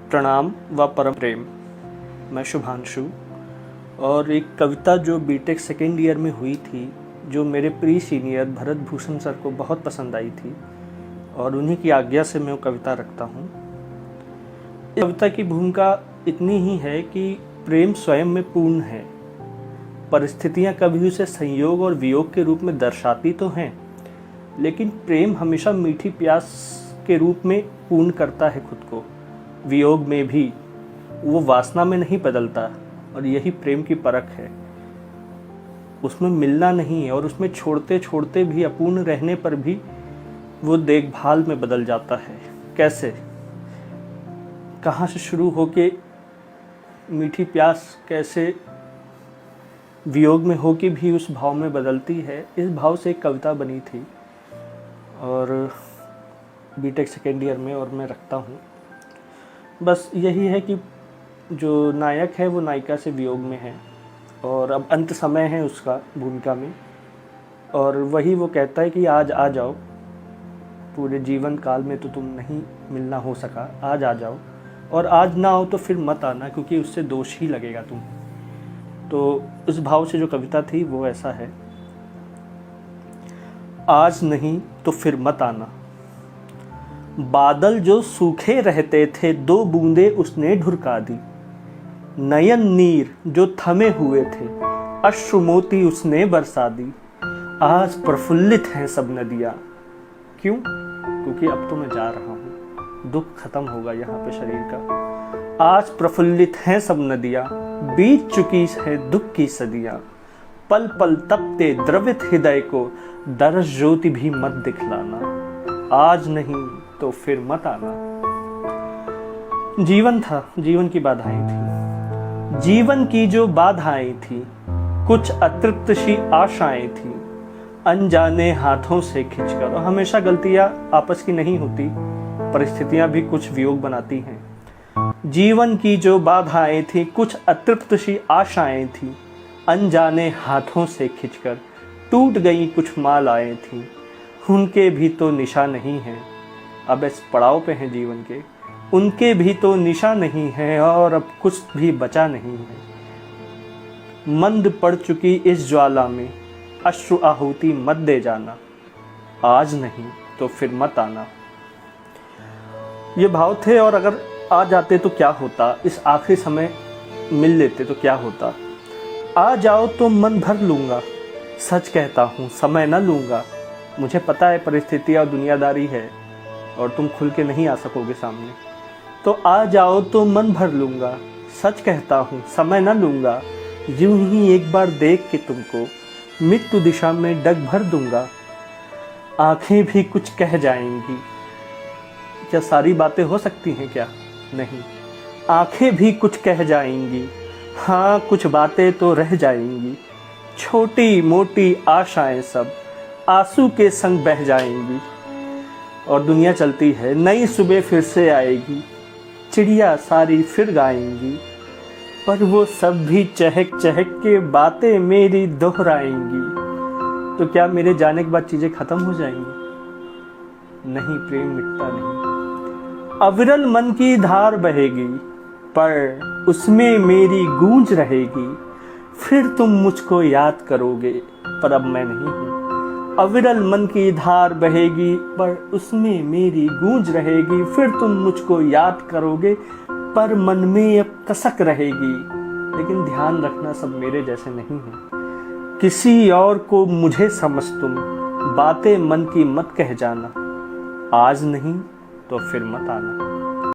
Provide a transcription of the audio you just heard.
प्रणाम व परम प्रेम। मैं शुभांशु और एक कविता जो बीटेक सेकेंड ईयर में हुई थी, जो मेरे pre senior Bharat Bhushan sir को बहुत पसंद आई थी और उन्हीं की आज्ञा से मैं वो कविता रखता हूँ। इस कविता की भूमिका इतनी ही है कि प्रेम स्वयं में पूर्ण है। परिस्थितियाँ कभी उसे संयोग और वियोग के रूप में दर्शाती तो हैं, लेकिन प्रेम हमेशा मीठी प्यास के रूप में पूर्ण करता है खुद को। वियोग में भी वो वासना में नहीं बदलता और यही प्रेम की परख है। उसमें मिलना नहीं है और उसमें छोड़ते छोड़ते भी, अपूर्ण रहने पर भी वो देखभाल में बदल जाता है। कैसे, कहाँ से शुरू होके मीठी प्यास कैसे वियोग में होके भी उस भाव में बदलती है, इस भाव से एक कविता बनी थी और बीटेक सेकेंड ईयर में और मैं रखता हूँ। बस यही है कि जो नायक है वो नायिका से वियोग में है और अब अंत समय है उसका भूमिका में, और वही वो कहता है कि आज आ जाओ, पूरे जीवन काल में तो तुम नहीं मिलना हो सका, आज आ जाओ, और आज ना हो तो फिर मत आना, क्योंकि उससे दोष ही लगेगा तुम। तो उस भाव से जो कविता थी वो ऐसा है। आज नहीं तो फिर मत आना, बादल जो सूखे रहते थे 2 बूंदे उसने ढुरका दी। नयन नीर जो थमे हुए थे अश्रु मोती उसने बरसा दी। आज प्रफुल्लित हैं सब नदियाँ। क्यों? क्योंकि अब तो मैं जा रहा हूँ, दुख खत्म होगा यहाँ पे शरीर का। आज प्रफुल्लित हैं सब नदियाँ, बीत चुकी है दुख की सदियाँ। पल पल तपते द्रवित हृदय को दरस ज्योति भी मत दिखलाना। आज नहीं तो फिर मत आना। जीवन था, जीवन की बाधाएं थी, जीवन की जो बाधाएं थी, कुछ अतृप्त सी आशाएं थी, अनजाने हाथों से खिंचकर। और हमेशा गलतियां आपस की नहीं होती, परिस्थितियां भी कुछ वियोग बनाती हैं। जीवन की जो बाधाएं थी, कुछ अतृप्त सी आशाएं थी, अनजाने हाथों से खिंचकर टूट गई कुछ मालाएं थी। उनके भी तो निशा नहीं है, अब इस पड़ाव पे हैं जीवन के, उनके भी तो निशा नहीं है और अब कुछ भी बचा नहीं है। मंद पड़ चुकी इस ज्वाला में अश्रु आहुति मत दे जाना। आज नहीं तो फिर मत आना। ये भाव थे, और अगर आ जाते तो क्या होता, इस आखिरी समय मिल लेते तो क्या होता। आ जाओ तो मन भर लूँगा, सच कहता हूँ समय न लूँगा। मुझे पता है परिस्थितियाँ और दुनियादारी है और तुम खुल के नहीं आ सकोगे सामने, तो आ जाओ तो मन भर लूँगा, सच कहता हूँ समय न लूँगा। यूं ही एक बार देख के तुमको मृत्यु दिशा में डग भर दूँगा। आँखें भी कुछ कह जाएंगी। क्या सारी बातें हो सकती हैं क्या? नहीं, आँखें भी कुछ कह जाएंगी। हाँ, कुछ बातें तो रह जाएंगी। छोटी मोटी आशाएं सब आंसू के संग बह जाएंगी। और दुनिया चलती है, नई सुबह फिर से आएगी, चिड़िया सारी फिर गाएंगी। पर वो सब भी चहक चहक के बातें मेरी दोहराएंगी। तो क्या मेरे जाने के बाद चीजें खत्म हो जाएंगी? नहीं, प्रेम मिटता नहीं। अविरल मन की धार बहेगी, पर उसमें मेरी गूंज रहेगी। फिर तुम मुझको याद करोगे, पर अब मैं नहीं हूँ। अविरल मन की धार बहेगी, पर उसमें मेरी गूंज रहेगी। फिर तुम मुझको याद करोगे, पर मन में अब कसक रहेगी। लेकिन ध्यान रखना, सब मेरे जैसे नहीं हैं। किसी और को मुझे समझ तुम, बातें मन की मत कह जाना। आज नहीं तो फिर मत आना।